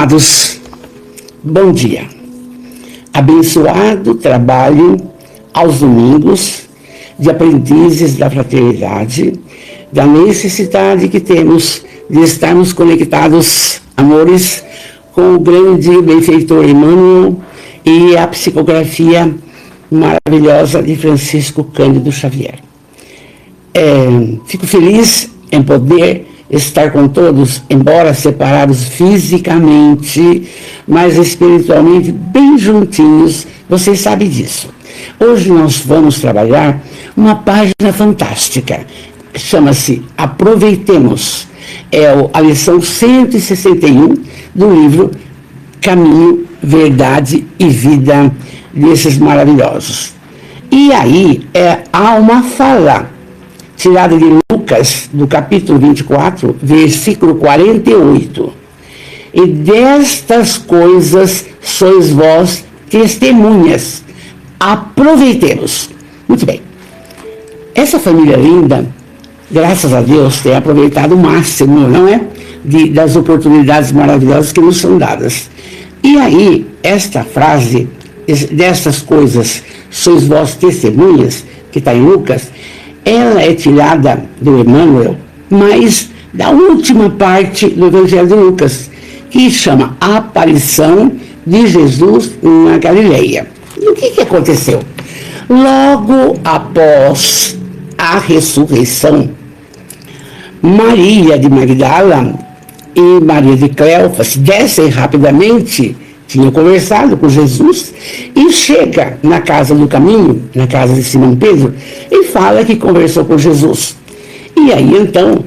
Amados, bom dia. Abençoado trabalho aos domingos de aprendizes da fraternidade, da necessidade que temos de estarmos conectados, amores, com o grande benfeitor Emmanuel e a psicografia maravilhosa de Francisco Cândido Xavier. Fico feliz em poder estar com todos, embora separados fisicamente, mas espiritualmente bem juntinhos, vocês sabem disso. Hoje nós vamos trabalhar uma página fantástica, chama-se Aproveitemos. É a lição 161 do livro Caminho, Verdade e Vida, desses maravilhosos. E aí há uma fala tirada de Lucas, do capítulo 24, versículo 48. E destas coisas sois vós testemunhas. Aproveitemos. Muito bem. Essa família linda, graças a Deus, tem aproveitado o máximo, não é? Das oportunidades maravilhosas que nos são dadas. E aí, esta frase, destas coisas sois vós testemunhas, que está em Lucas, ela é tirada do Emmanuel, mas da última parte do Evangelho de Lucas, que chama a aparição de Jesus na Galileia. E o que aconteceu? Logo após a ressurreição, Maria de Magdala e Maria de Cleófas descem rapidamente, tinham conversado com Jesus, e chega na casa do caminho, na casa de Simão Pedro, e fala que conversou com Jesus. E aí então,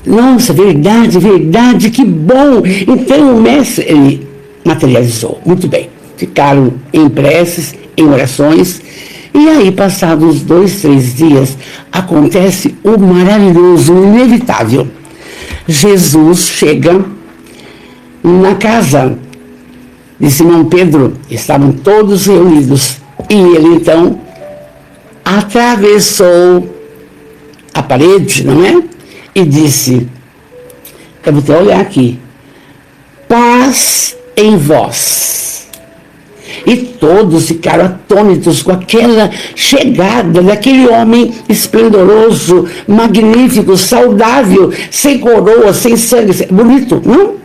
nossa, verdade, que bom! Então o mestre, ele materializou, muito bem. Ficaram em preces, em orações, e aí passados 2, 3 dias, acontece o maravilhoso, o inevitável. Jesus chega na casa de Simão Pedro, estavam todos reunidos, e ele então atravessou a parede, não é? E disse, eu vou te olhar aqui, paz em vós. E todos ficaram atônitos com aquela chegada daquele homem esplendoroso, magnífico, saudável, sem coroa, sem sangue, bonito, não?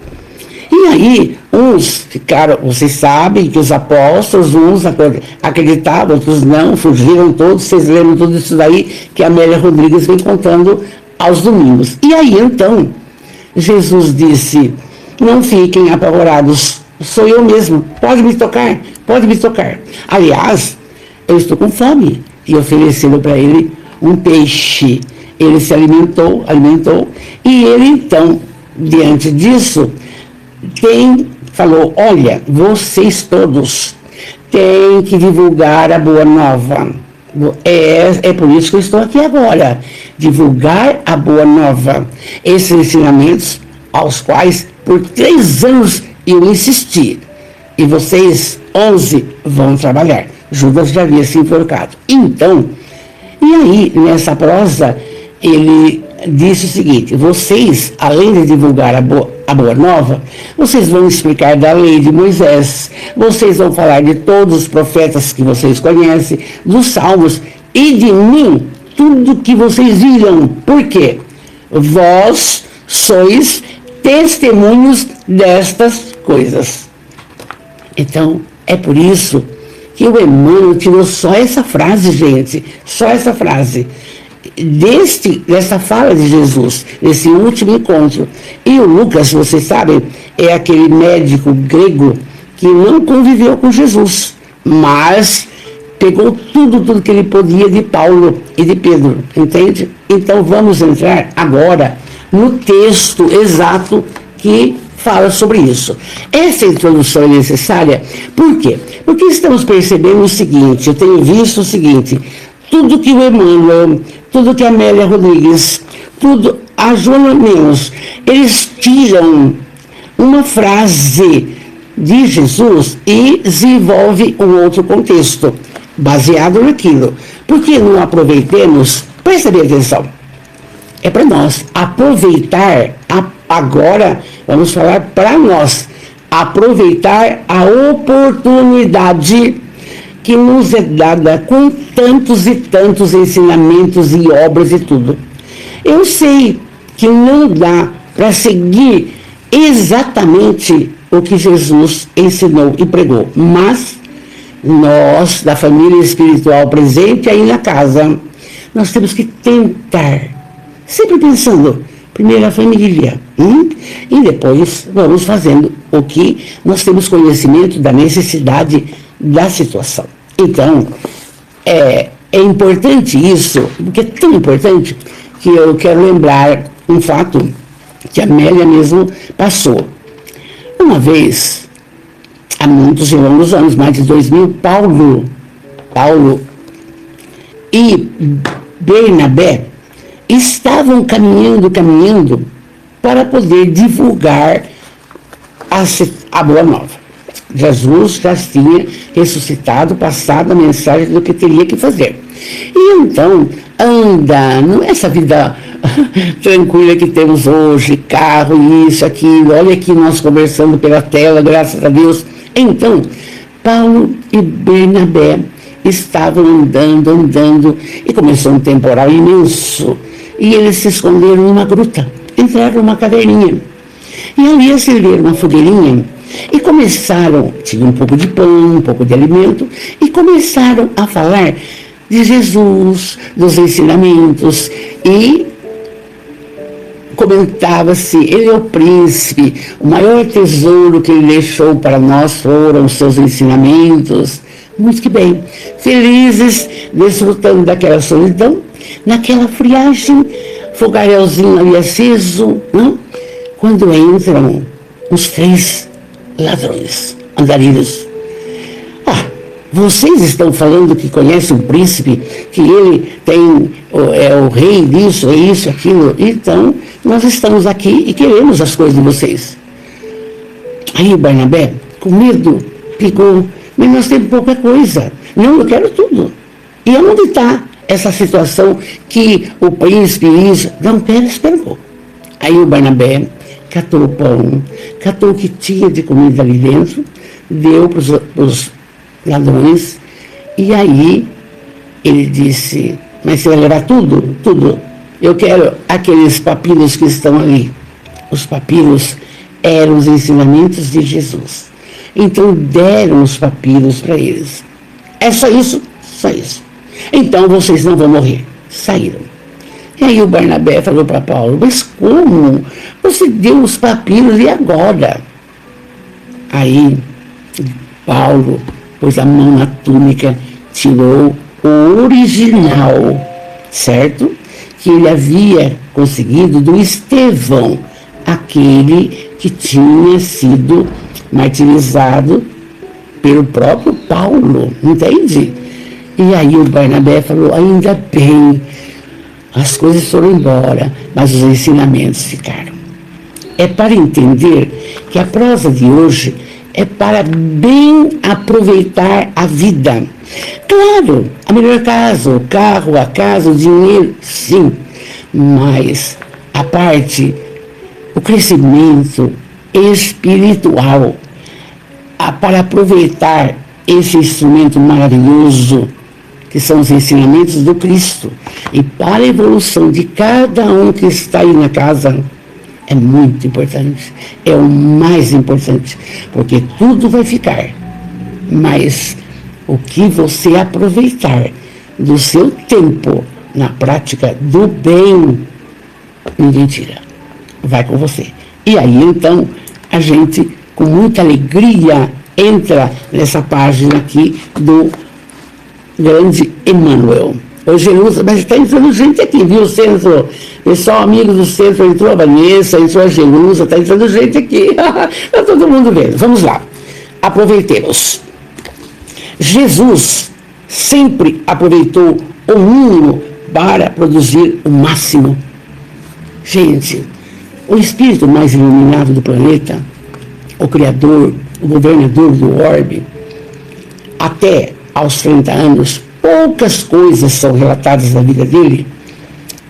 E aí, uns ficaram, vocês sabem que os apóstolos, uns acreditavam, outros não, fugiram todos, vocês lembram tudo isso daí que a Amélia Rodrigues vem contando aos domingos. E aí, então, Jesus disse, não fiquem apavorados, sou eu mesmo, pode me tocar. Aliás, eu estou com fome. E ofereceram para ele um peixe. Ele se alimentou, e ele, então, diante disso, falou, olha, vocês todos têm que divulgar a boa nova. É por isso que eu estou aqui agora. Divulgar a boa nova. Esses ensinamentos aos quais, por 3 anos, eu insisti. E vocês, 11, vão trabalhar. Judas já havia se enforcado. Então, e aí, nessa prosa, ele disse o seguinte, vocês, além de divulgar a boa nova, vocês vão explicar da lei de Moisés, vocês vão falar de todos os profetas que vocês conhecem, dos salmos, e de mim, tudo que vocês viram. Por quê? Vós sois testemunhos destas coisas. Então, é por isso que o Emmanuel tirou só essa frase, gente, só essa frase, dessa fala de Jesus, desse último encontro. E o Lucas, vocês sabem, é aquele médico grego que não conviveu com Jesus, mas pegou tudo que ele podia de Paulo e de Pedro, entende? Então vamos entrar agora no texto exato que fala sobre isso. Essa introdução é necessária, por quê? Porque estamos percebendo o seguinte, eu tenho visto o seguinte, tudo que o Emmanuel, tudo que a Amélia Rodrigues, tudo, a Joana Menos, eles tiram uma frase de Jesus e desenvolve um outro contexto, baseado naquilo. Por que não aproveitemos? Presta bem atenção. É para nós aproveitar agora vamos falar para nós. Aproveitar a oportunidade que nos é dada com tantos e tantos ensinamentos e obras e tudo. Eu sei que não dá para seguir exatamente o que Jesus ensinou e pregou, mas nós, da família espiritual presente aí na casa, nós temos que tentar, sempre pensando, primeiro a família, e depois vamos fazendo o que nós temos conhecimento da necessidade da situação. Então, é importante isso, porque é tão importante que eu quero lembrar um fato que a Amélia mesmo passou. Uma vez, há muitos e longos anos, mais de 2000, Paulo e Bernabé estavam caminhando para poder divulgar a boa nova. Jesus já tinha ressuscitado, passado a mensagem do que teria que fazer. E então, andando, essa vida tranquila que temos hoje, carro, isso, aquilo, olha aqui nós conversando pela tela, graças a Deus. Então, Paulo e Bernabé estavam andando, e começou um temporal imenso. E eles se esconderam numa gruta, entraram numa caverninha. E ali acenderam uma fogueirinha e começaram, tinha um pouco de pão, um pouco de alimento, e começaram a falar de Jesus, dos ensinamentos, e comentava-se, ele é o príncipe, o maior tesouro que ele deixou para nós foram os seus ensinamentos. Muito que bem, felizes, desfrutando daquela solidão, naquela friagem, fogarelzinho ali aceso, quando entram os 3 ladrões, andarilhos. Vocês estão falando que conhecem um príncipe, que ele é o rei disso, é isso, aquilo. Então, nós estamos aqui e queremos as coisas de vocês. Aí o Barnabé, com medo, pegou, mas nós temos pouca coisa. Não, eu quero tudo. E onde está essa situação que o príncipe isso? Não, espera um pouco. Aí o Barnabé catou o pão, catou o que tinha de comida ali dentro, deu para os ladrões, e aí ele disse, mas você vai levar tudo? Tudo. Eu quero aqueles papiros que estão ali. Os papiros eram os ensinamentos de Jesus. Então deram os papiros para eles. É só isso? Só isso. Então vocês não vão morrer. Saíram. E aí o Barnabé falou para Paulo, mas como? Você deu os papiros e agora? Aí Paulo pôs a mão na túnica, tirou o original, certo? Que ele havia conseguido do Estevão, aquele que tinha sido martirizado pelo próprio Paulo, entende? E aí o Barnabé falou, ainda bem, as coisas foram embora, mas os ensinamentos ficaram. É para entender que a prosa de hoje é para bem aproveitar a vida. Claro, a melhor casa, o carro, a casa, o dinheiro, sim, mas a parte, o crescimento espiritual, para aproveitar esse instrumento maravilhoso, que são os ensinamentos do Cristo, e para a evolução de cada um que está aí na casa, é muito importante, é o mais importante, porque tudo vai ficar, mas o que você aproveitar do seu tempo na prática do bem, ninguém tira, vai com você. E aí então a gente, com muita alegria, entra nessa página aqui do grande Emmanuel. Ô Jerusa, mas está entrando gente aqui, viu? O centro, pessoal amigo do centro, entrou a Vanessa, entrou a Jerusa, está entrando gente aqui. Está todo mundo vendo. Vamos lá. Aproveitemos. Jesus sempre aproveitou o mínimo para produzir o máximo. Gente, o espírito mais iluminado do planeta, o criador, o governador do orbe, até aos 30 anos, poucas coisas são relatadas na vida dele,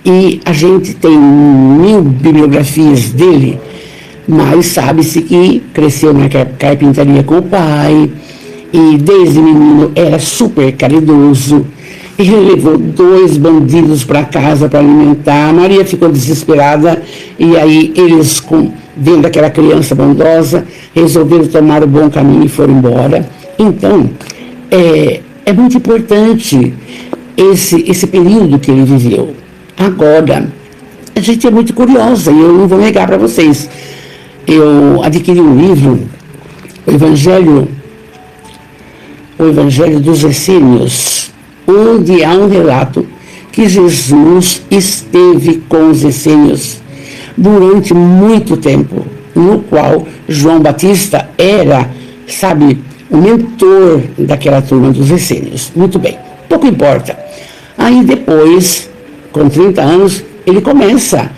E a gente tem 1000 bibliografias dele, mas sabe-se que cresceu na carpintaria com o pai, e desde menino era super caridoso. Ele levou 2 bandidos para casa para alimentar. A Maria ficou desesperada, e aí eles, vendo aquela criança bondosa, resolveram tomar o bom caminho e foram embora. Então, é muito importante esse período que ele viveu. Agora, a gente é muito curiosa, e eu não vou negar para vocês. Eu adquiri um livro, o Evangelho dos Essênios, onde há um relato que Jesus esteve com os essênios durante muito tempo, no qual João Batista era, o mentor daquela turma dos essênios. Muito bem, pouco importa. Aí depois, com 30 anos, ele começa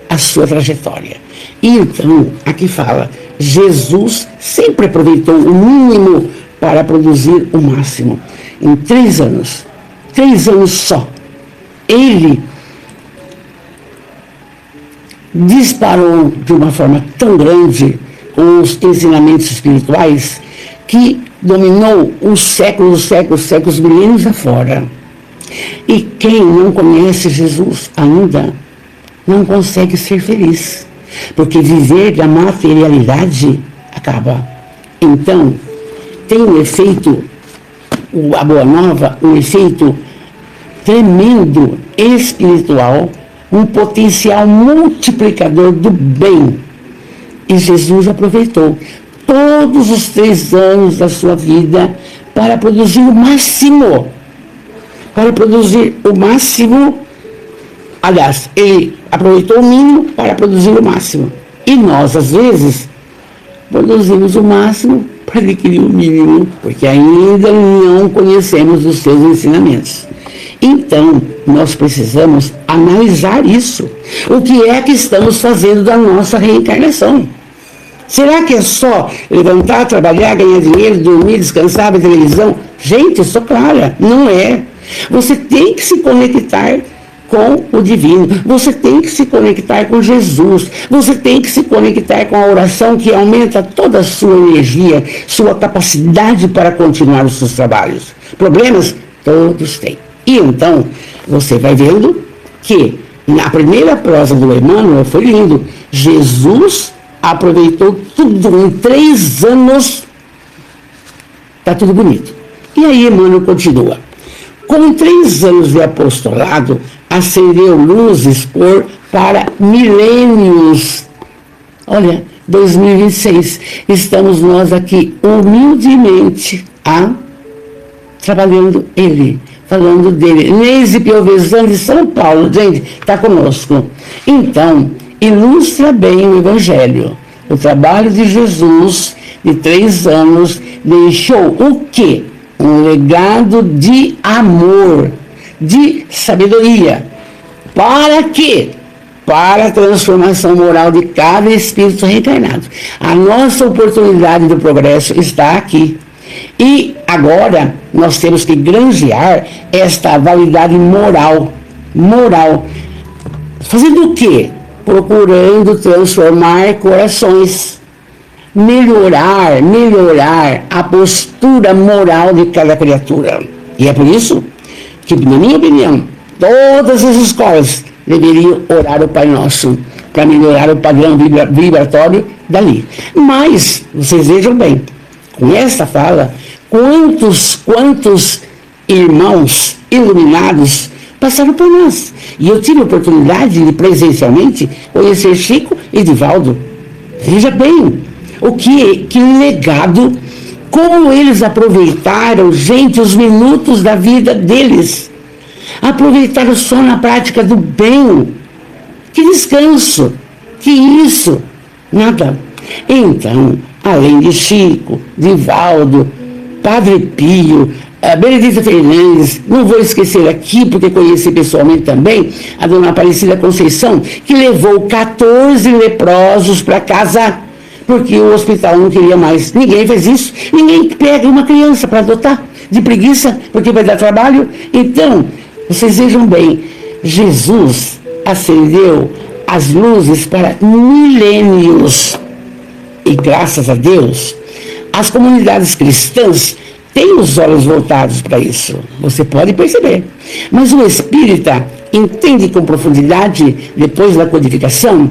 a sua trajetória. E então, aqui fala, Jesus sempre aproveitou o mínimo para produzir o máximo. Em 3 anos só, ele disparou de uma forma tão grande os ensinamentos espirituais que dominou os séculos, milênios afora. E quem não conhece Jesus ainda não consegue ser feliz, porque viver da materialidade acaba. Então, tem um efeito, a Boa Nova, um efeito tremendo espiritual, um potencial multiplicador do bem. E Jesus aproveitou todos os 3 anos da sua vida para produzir o máximo. Aliás, ele aproveitou o mínimo para produzir o máximo. E nós, às vezes, produzimos o máximo para adquirir o mínimo, porque ainda não conhecemos os seus ensinamentos. Então, nós precisamos analisar isso. O que é que estamos fazendo da nossa reencarnação? Será que é só levantar, trabalhar, ganhar dinheiro, dormir, descansar, ver televisão? Gente, sou clara, não é. Você tem que se conectar com o divino, você tem que se conectar com Jesus, você tem que se conectar com a oração, que aumenta toda a sua energia, sua capacidade para continuar os seus trabalhos. Problemas? Todos têm. E então, você vai vendo que na primeira prosa do Emmanuel foi lindo. Jesus aproveitou tudo em 3 anos. Está tudo bonito. E aí Emmanuel continua. Com 3 anos de apostolado, acendeu luzes para milênios. Olha, 2026, estamos nós aqui humildemente trabalhando ele, falando dele. Neise Piovesan de São Paulo, gente, está conosco. Então, ilustra bem o Evangelho. O trabalho de Jesus, de 3 anos, deixou o quê? Um legado de amor, de sabedoria. Para quê? Para a transformação moral de cada espírito reencarnado. A nossa oportunidade do progresso está aqui. E agora nós temos que granjear esta validade moral. Fazendo o quê? Procurando transformar corações. Melhorar a postura moral de cada criatura. E é por isso que, na minha opinião, todas as escolas deveriam orar o Pai Nosso para melhorar o padrão vibratório dali. Mas, vocês vejam bem, com esta fala, quantos irmãos iluminados passaram por nós. E eu tive a oportunidade de presencialmente conhecer Chico e Divaldo. Veja bem, que legado, como eles aproveitaram, gente, os minutos da vida deles. Aproveitaram só na prática do bem. Que descanso, que isso, nada. Então, além de Chico, Divaldo, Padre Pio, Benedita Fernandes, não vou esquecer aqui, porque conheci pessoalmente também, a dona Aparecida Conceição, que levou 14 leprosos para casa, porque o hospital não queria mais. Ninguém fez isso. Ninguém pega uma criança para adotar, de preguiça, porque vai dar trabalho. Então, Vocês vejam bem, Jesus acendeu as luzes para milênios. E graças a Deus, as comunidades cristãs têm os olhos voltados para isso. Você pode perceber. Mas o espírita entende com profundidade, depois da codificação,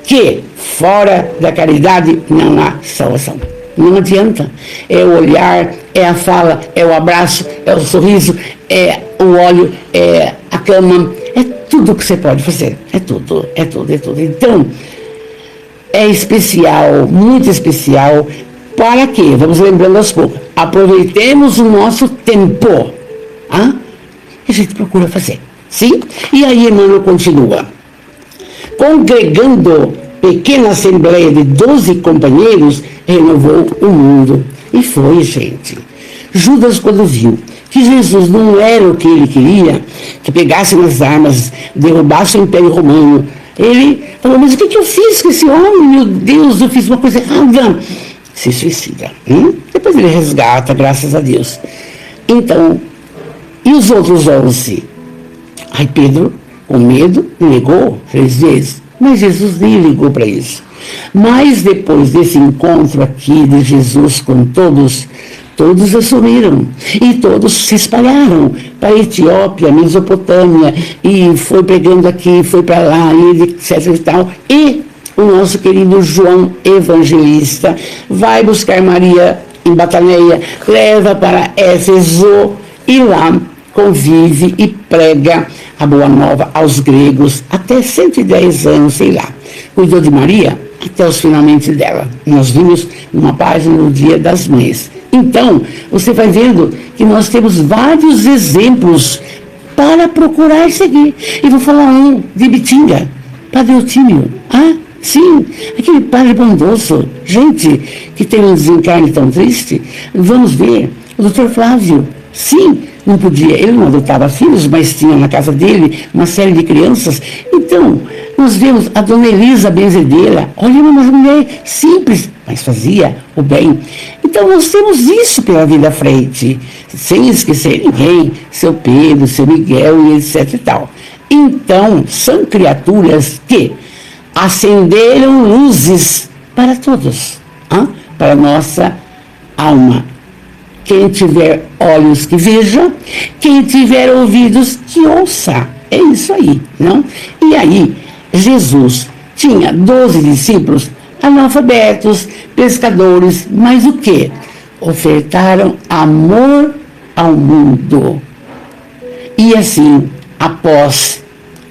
que fora da caridade não há salvação. Não adianta. É o olhar, é a fala, é o abraço, é o sorriso, é o óleo, é a cama, é tudo que você pode fazer. É tudo. Então, é especial, muito especial. Para quê? Vamos lembrando aos poucos. Aproveitemos o nosso tempo. A gente procura fazer. Sim? E aí Emmanuel continua. Congregando pequena assembleia de 12 companheiros, renovou o mundo. E foi, gente. Judas, quando viu que Jesus não era o que ele queria, que pegasse nas armas, derrubasse o Império Romano, ele falou, mas o que eu fiz com esse homem? Meu Deus, eu fiz uma coisa errada. Se suicida. Depois ele resgata, graças a Deus. Então, e os outros 11? Aí Pedro, com medo, negou 3 vezes. Mas Jesus nem ligou para isso. Mas depois desse encontro aqui de Jesus com todos assumiram. E todos se espalharam para a Etiópia, Mesopotâmia, e foi pregando aqui, foi para lá, e etc e tal. E o nosso querido João Evangelista vai buscar Maria em Bataneia, leva para Éfeso e lá convive e prega a boa nova aos gregos até 110 anos, sei lá. Cuidou de Maria até os finalmente dela. Nós vimos numa página no Dia das Mães. Então, você vai vendo que nós temos vários exemplos para procurar seguir. E vou falar um de Bitinga, Padre Eutímio. Sim, aquele padre bondoso. Gente, que tem um desencarne tão triste. Vamos ver, o Dr. Flávio. Sim, não podia, ele não adotava filhos, mas tinha na casa dele uma série de crianças. Então, nós vemos a dona Elisa Benzedeira, olha, uma mulher simples, mas fazia o bem. Então, nós temos isso pela vida à frente, sem esquecer ninguém, seu Pedro, seu Miguel e etc e tal. Então, são criaturas que acenderam luzes para todos, para a nossa alma. Quem tiver olhos que veja, quem tiver ouvidos que ouça. É isso aí, não? E aí, Jesus tinha 12 discípulos analfabetos, pescadores, mas o quê? Ofertaram amor ao mundo. E assim, após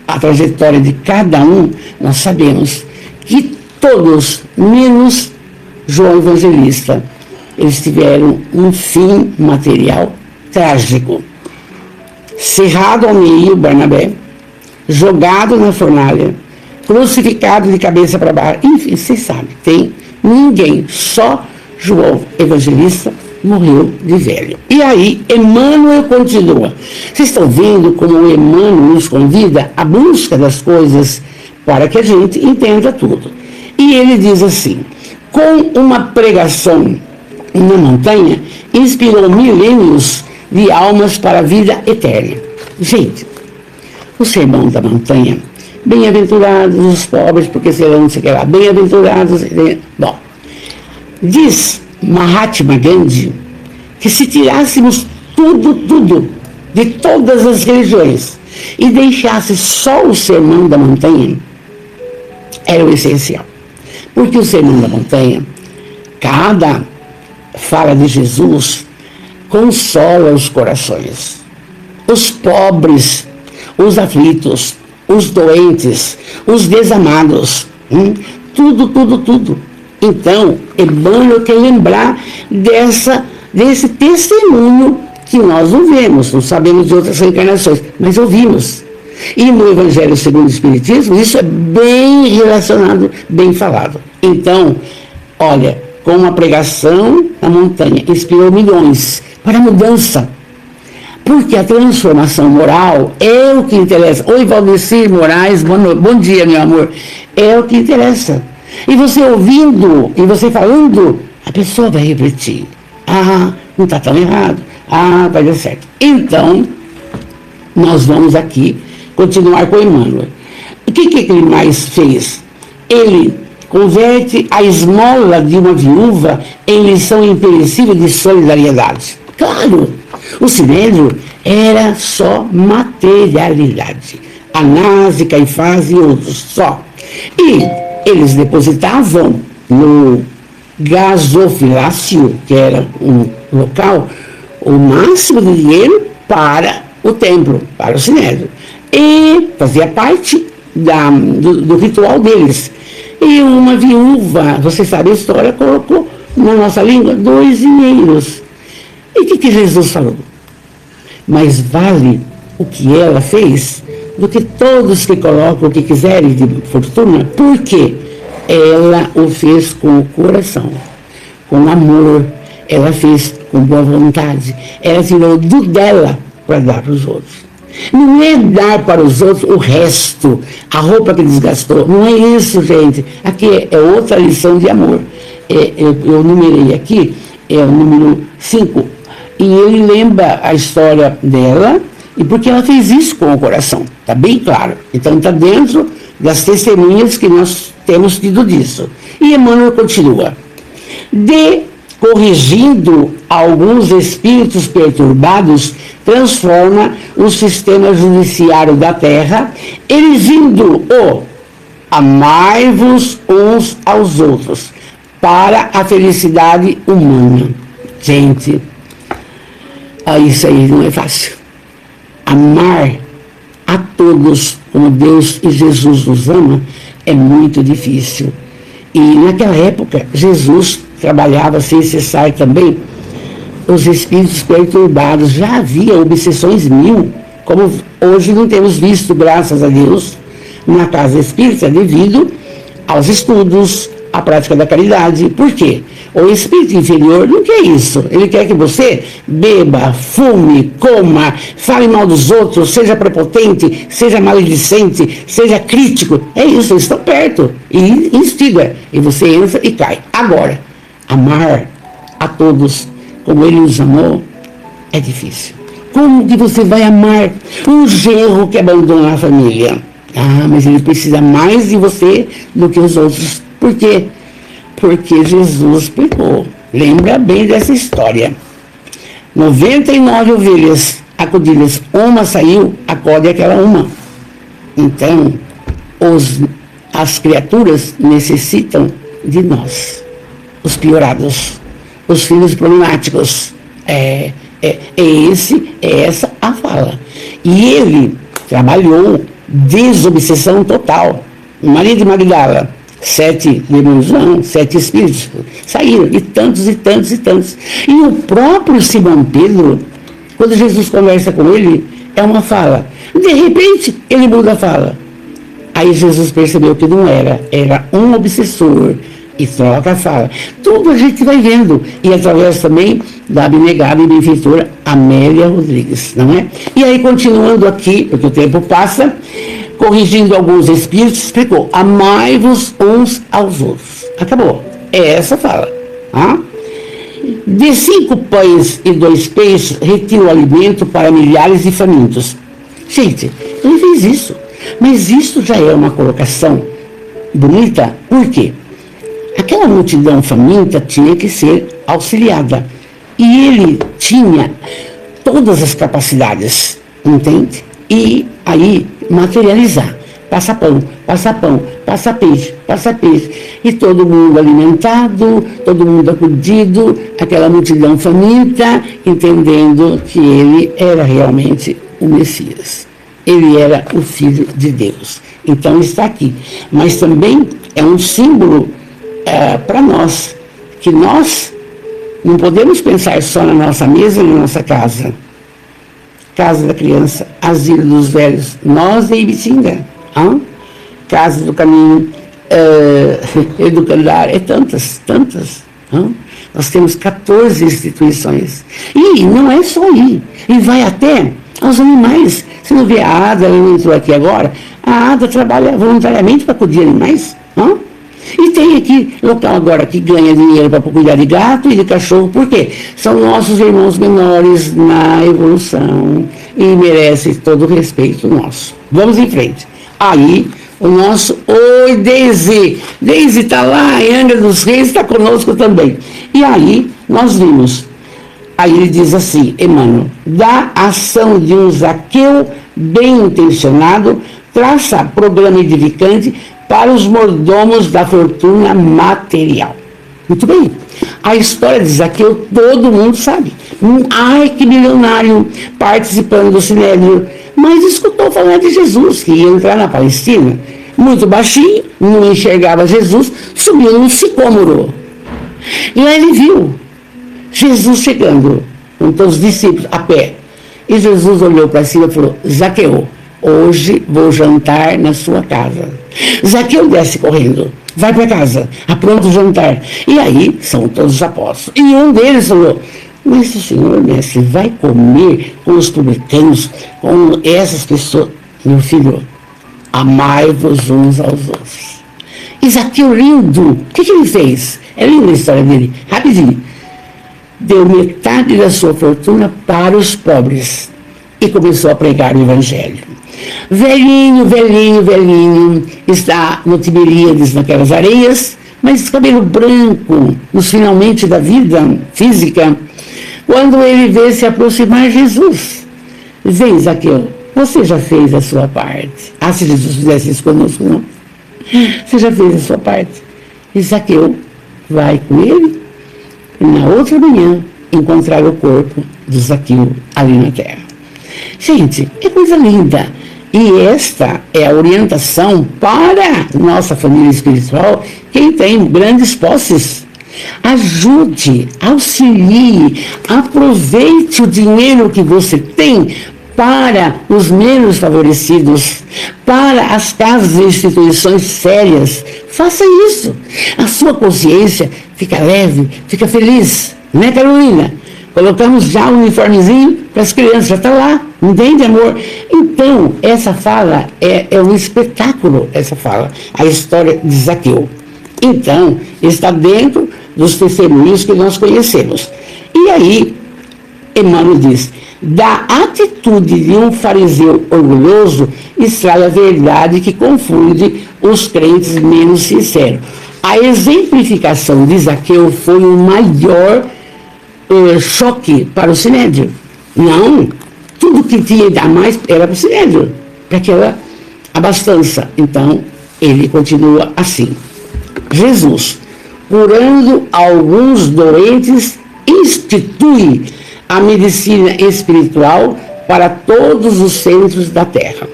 a trajetória de cada um, nós sabemos que todos, menos João Evangelista, eles tiveram um fim material trágico. Cerrado ao meio, Barnabé, jogado na fornalha, crucificado de cabeça para baixo. Enfim, vocês sabem, tem ninguém, só João Evangelista morreu de velho. E aí, Emmanuel continua. Vocês estão vendo como o Emmanuel nos convida à busca das coisas para que a gente entenda tudo. E ele diz assim, com uma pregação na montanha, inspirou milênios de almas para a vida eterna. Gente, o sermão da montanha, bem-aventurados os pobres, porque serão, não sei o que lá, bem-aventurados, bom, diz Mahatma Gandhi que se tirássemos tudo, de todas as religiões, e deixasse só o sermão da montanha, era o essencial. Porque o sermão da montanha, cada fala de Jesus, consola os corações. Os pobres, os aflitos, os doentes, os desamados, tudo. Então, Emmanuel quer lembrar desse testemunho que nós ouvimos, não sabemos de outras reencarnações, mas ouvimos. E no Evangelho segundo o Espiritismo, isso é bem relacionado, bem falado. Então, olha, com uma pregação na montanha, inspirou milhões para a mudança. Porque a transformação moral é o que interessa. Oi, Valdecir Moraes, bom dia, meu amor. É o que interessa. E você ouvindo, e você falando, a pessoa vai refletir. Não está tão errado. Vai dar certo. Então, nós vamos aqui continuar com Emmanuel. O que ele mais fez? Ele converte a esmola de uma viúva em lição imperecível de solidariedade. Claro, o Sinédrio era só materialidade. Anás e Caifás e outros, só. E eles depositavam no gasofilácio, que era um local, o máximo de dinheiro para o templo, para o Sinédrio. E fazia parte do ritual deles. E uma viúva, você sabe a história, colocou na nossa língua 2 dinheiros. E o que Jesus falou? Mais vale o que ela fez do que todos que colocam o que quiserem de fortuna, porque ela o fez com o coração, com amor, ela fez com boa vontade, ela tirou do dela para dar para os outros. Não é dar para os outros o resto, a roupa que desgastou, não é isso, gente. Aqui é outra lição de amor. Eu numerei aqui, é o número 5, e ele lembra a história dela, e porque ela fez isso com o coração, está bem claro. Então está dentro das testemunhas que nós temos tido disso. E Emmanuel continua. Corrigindo alguns espíritos perturbados, transforma o sistema judiciário da terra, erigindo o amai-vos uns aos outros, para a felicidade humana. Gente, isso aí não é fácil. Amar a todos como Deus e Jesus nos ama é muito difícil. E naquela época, Jesus trabalhava sem cessar também os espíritos perturbados. Já havia obsessões 1000, como hoje não temos visto, graças a Deus, na casa espírita, devido aos estudos, à prática da caridade. Por quê? O espírito inferior não quer isso. Ele quer que você beba, fume, coma, fale mal dos outros, seja prepotente, seja maledicente, seja crítico. É isso, eles estão perto e instiga. E você entra e cai. Agora, amar a todos como ele nos amou é difícil. Como que você vai amar um genro que abandona a família? Mas ele precisa mais de você do que os outros. Por quê? Porque Jesus explicou. Lembra bem dessa história. 99 ovelhas acudidas, uma saiu, acode aquela uma. Então, as criaturas necessitam de nós, os piorados, os filhos problemáticos. É essa a fala. E ele trabalhou desobsessão total. Maria de Magdala, 7 demônios, não, 7 espíritos saíram, e tantos, e tantos, e tantos. E o próprio Simão Pedro, quando Jesus conversa com ele, é uma fala. De repente, ele muda a fala. Aí Jesus percebeu que não era um obsessor, e troca a fala. Tudo a gente vai vendo, e através também da abnegada e benfeitora Amélia Rodrigues, não é? E aí, continuando aqui, porque o tempo passa, corrigindo alguns espíritos, explicou: amai-vos uns aos outros. Acabou. É essa fala. De 5 pães e 2 peixes, retira o alimento para milhares de famintos. Gente, ele fez isso. Mas isso já é uma colocação bonita. Por quê? Aquela multidão faminta tinha que ser auxiliada. E ele tinha todas as capacidades, entende? E aí, materializar. Passa pão, passa peixe. E todo mundo alimentado, todo mundo acudido, aquela multidão faminta, entendendo que ele era realmente o Messias. Ele era o Filho de Deus. Então está aqui. Mas também é um símbolo para nós, que nós não podemos pensar só na nossa mesa, na nossa casa. Casa da criança, asilo dos velhos, nós em Ibitinga, Casa do Caminho, Educandar, tantas. Nós temos 14 instituições. E não é só aí, e vai até aos animais. Você não vê a Ada, ela não entrou aqui agora, a Ada trabalha voluntariamente para acudir animais, E tem aqui local agora que ganha dinheiro para cuidar de gato e de cachorro, por quê? São nossos irmãos menores na evolução e merecem todo o respeito nosso. Vamos em frente. Aí, o nosso Oi Deise. Deise está lá em Angra dos Reis, está conosco também. E aí, nós vimos. Aí ele diz assim, Emmanuel, da ação de um Zaqueu bem intencionado, traça programa edificante para os mordomos da fortuna material. Muito bem. A história de Zaqueu todo mundo sabe. Ai, que milionário participando do Sinédrio. Mas escutou falar de Jesus, que ia entrar na Palestina. Muito baixinho, não enxergava Jesus, subiu num sicômoro. E lá ele viu Jesus chegando, com todos os discípulos, a pé. E Jesus olhou para cima e falou, Zaqueu, hoje vou jantar na sua casa. Zaqueu desce correndo, vai para casa, apronta o jantar. E aí são todos os apóstolos. E um deles falou, mas o senhor, mestre, vai comer com os publicanos, com essas pessoas? Meu filho, amai-vos uns aos outros. E Zaqueu lindo, o que ele fez? É linda a história dele, rapidinho. Deu metade da sua fortuna para os pobres e começou a pregar o evangelho. Velhinho, velhinho, velhinho, está no Tiberíades, naquelas areias, mas cabelo branco, nos finalmente da vida física, quando ele vê se aproximar Jesus. Vem, Zaqueu, você já fez a sua parte. Ah, se Jesus fizesse isso conosco, não. Você já fez a sua parte. E Zaqueu vai com ele, e na outra manhã encontrar o corpo de Zaqueu ali na terra. Gente, é coisa linda. E esta é a orientação para nossa família espiritual, quem tem grandes posses. Ajude, auxilie, aproveite o dinheiro que você tem para os menos favorecidos, para as casas e instituições sérias. Faça isso. A sua consciência fica leve, fica feliz. Né, Carolina? Colocamos já o uniformezinho para as crianças, já está lá. Entende, amor? Então, essa fala é um espetáculo, essa fala, a história de Zaqueu. Então, está dentro dos testemunhos que nós conhecemos. E aí, Emmanuel diz, da atitude de um fariseu orgulhoso, extrai a verdade que confunde os crentes menos sinceros. A exemplificação de Zaqueu foi o maior choque para o Sinédrio. Não, tudo que tinha de a mais era para o Sinédrio, para aquela abastança. Então, ele continua assim. Jesus, curando alguns doentes, institui a medicina espiritual para todos os centros da terra.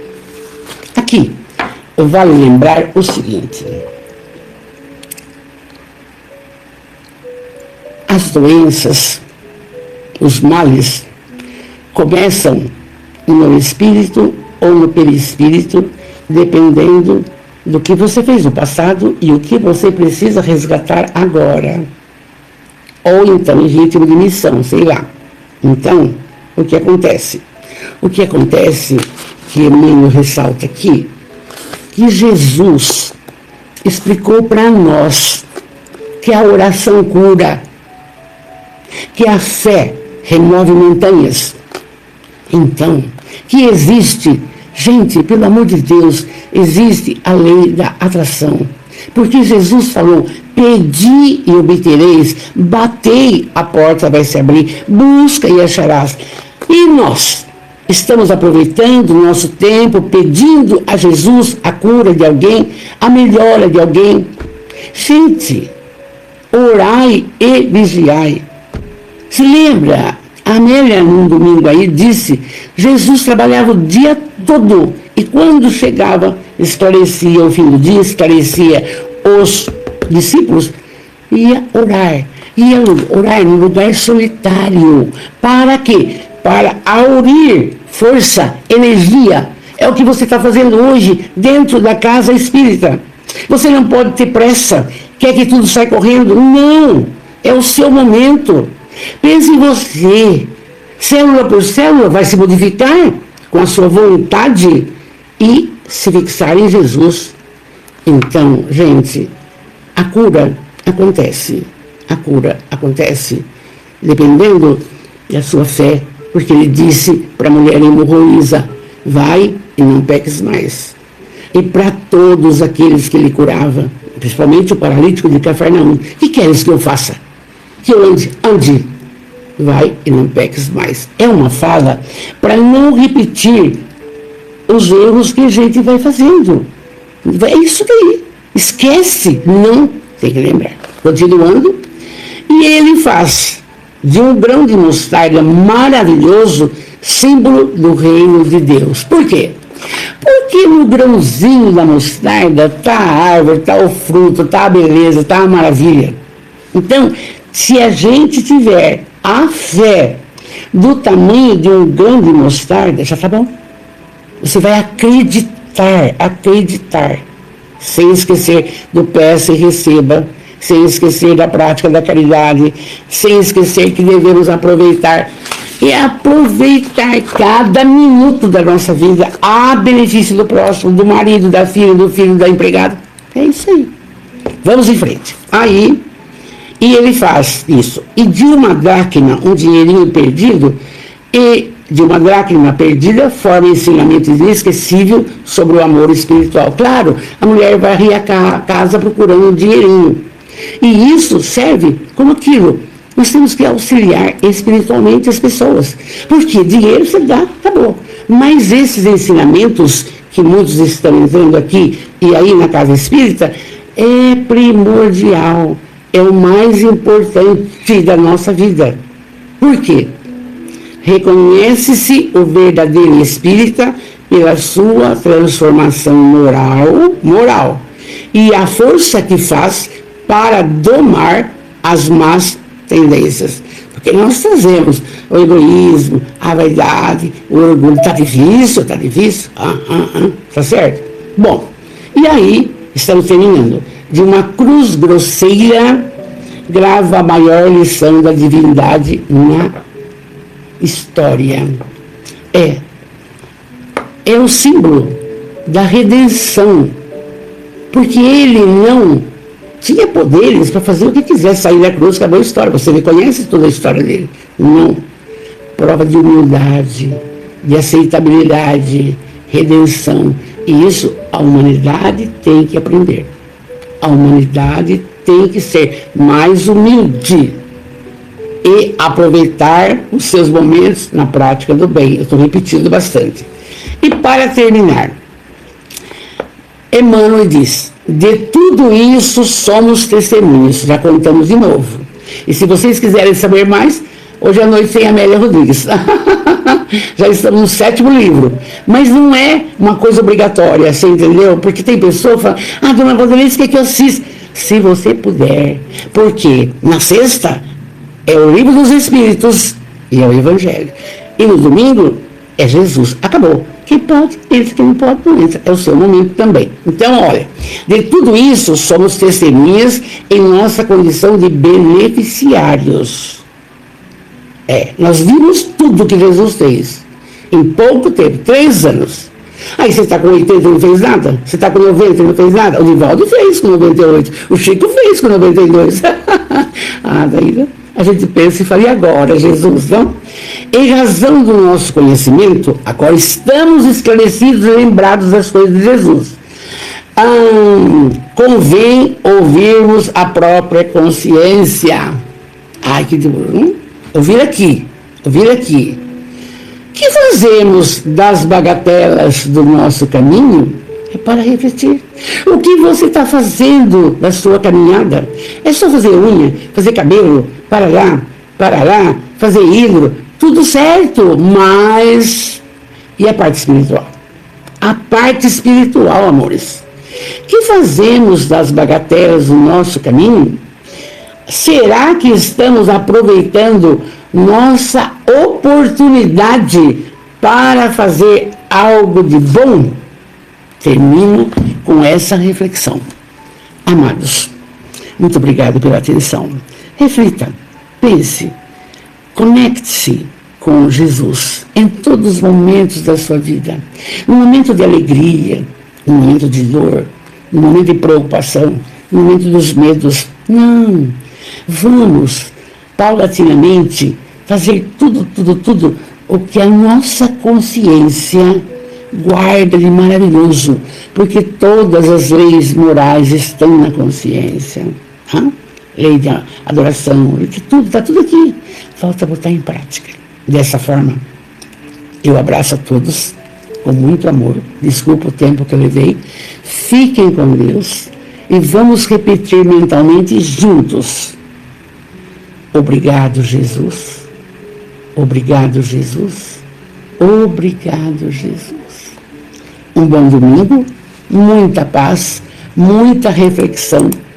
Aqui, vale lembrar o seguinte. As doenças, os males, começam no espírito ou no perispírito, dependendo do que você fez no passado e o que você precisa resgatar agora. Ou então em ritmo de missão, sei lá. Então, o que acontece? O que acontece, que Emmanuel ressalta aqui, que Jesus explicou para nós que a oração cura, que a fé remove montanhas. Então, que existe, gente, pelo amor de Deus, existe a lei da atração. Porque Jesus falou, pedi e obtereis, batei, a porta vai se abrir, busca e acharás. E nós estamos aproveitando o nosso tempo, pedindo a Jesus a cura de alguém, a melhora de alguém. Gente, orai e vigiai. Se lembra, a Amélia, num domingo aí, disse, Jesus trabalhava o dia todo, e quando chegava, esclarecia o fim do dia, esclarecia os discípulos, ia orar num lugar solitário. Para quê? Para aurir força, energia. É o que você está fazendo hoje dentro da casa espírita. Você não pode ter pressa, quer que tudo saia correndo. Não, é o seu momento. Pense em você. Célula por célula vai se modificar com a sua vontade e se fixar em Jesus. Então, gente, A cura acontece. A cura acontece dependendo da sua fé, porque ele disse para a mulher hemorroísa: vai e não peques mais. E para todos aqueles que ele curava, principalmente o paralítico de Cafarnaum: que queres que eu faça? Que eu ande. Vai e não peques mais. É uma fala para não repetir os erros que a gente vai fazendo. É isso daí. Esquece, não tem que lembrar. Continuando, e ele faz de um grão de mostarda maravilhoso símbolo do reino de Deus. Por quê? Porque no grãozinho da mostarda está a árvore, está o fruto, está a beleza, está a maravilha. Então, se a gente tiver a fé do tamanho de um grão de mostarda, já está bom. Você vai acreditar, sem esquecer do peça e receba, sem esquecer da prática da caridade, sem esquecer que devemos aproveitar cada minuto da nossa vida a benefício do próximo, do marido, da filha, do filho, da empregada. É isso aí. Vamos em frente. Aí, e ele faz isso. E de uma dracma, um dinheirinho perdido, e de uma dracma perdida, forma ensinamento inesquecível sobre o amor espiritual. Claro, a mulher varre a casa procurando um dinheirinho. E isso serve como aquilo. Nós temos que auxiliar espiritualmente as pessoas. Porque dinheiro você dá, acabou. Mas esses ensinamentos, que muitos estão entrando aqui e aí na casa espírita, é primordial. É o mais importante da nossa vida. Por quê? Reconhece-se o verdadeiro espírita pela sua transformação moral e a força que faz para domar as más tendências. Porque nós trazemos o egoísmo, a vaidade, o orgulho. Está difícil? Tá certo? Bom, e aí estamos terminando. De uma cruz grosseira, grava a maior lição da divindade na história. É o símbolo da redenção, porque ele não tinha poderes para fazer o que quisesse, sair da cruz, acabou a história. Você reconhece toda a história dele? Não. Prova de humildade, de aceitabilidade, redenção. E isso a humanidade tem que aprender. A humanidade tem que ser mais humilde e aproveitar os seus momentos na prática do bem. Eu estou repetindo bastante. E para terminar, Emmanuel diz: de tudo isso somos testemunhas. Já contamos de novo. E se vocês quiserem saber mais, hoje à noite tem Amélia Rodrigues. Já estamos no 7º livro. Mas não é uma coisa obrigatória, você entendeu? Porque tem pessoa que fala: dona Vanderlei, quer que eu assista? Se você puder. Porque na sexta é o livro dos Espíritos e é o Evangelho. E no domingo é Jesus. Acabou. Quem pode, entra. Quem não pode, não entra. É o seu momento também. Então, olha, de tudo isso somos testemunhas em nossa condição de beneficiários. Nós vimos tudo que Jesus fez em pouco tempo, 3 anos. Aí você está com 80 e não fez nada? Você está com 90 e não fez nada? O Divaldo fez com 98, o Chico fez com 92. Daí a gente pensa e fala: e agora, Jesus, não? Em razão do nosso conhecimento, agora estamos esclarecidos e lembrados das coisas de Jesus. Convém ouvirmos a própria consciência. Que demorou. Ouvir aqui. O que fazemos das bagatelas do nosso caminho é para refletir. O que você está fazendo da sua caminhada? É só fazer unha, fazer cabelo, para lá, fazer hidro, tudo certo, mas e a parte espiritual? A parte espiritual, amores. O que fazemos das bagatelas do nosso caminho? Será que estamos aproveitando nossa oportunidade para fazer algo de bom? Termino com essa reflexão. Amados, muito obrigado pela atenção. Reflita, pense, conecte-se com Jesus em todos os momentos da sua vida. No momento de alegria, no momento de dor, no momento de preocupação, no momento dos medos. Não. Vamos, paulatinamente, fazer tudo o que a nossa consciência guarda de maravilhoso, porque todas as leis morais estão na consciência. Lei de adoração, está tudo aqui. Falta botar em prática. Dessa forma, eu abraço a todos com muito amor. Desculpa o tempo que eu levei. Fiquem com Deus e vamos repetir mentalmente juntos. Obrigado, Jesus. Obrigado, Jesus. Obrigado, Jesus. Um bom domingo, muita paz, muita reflexão.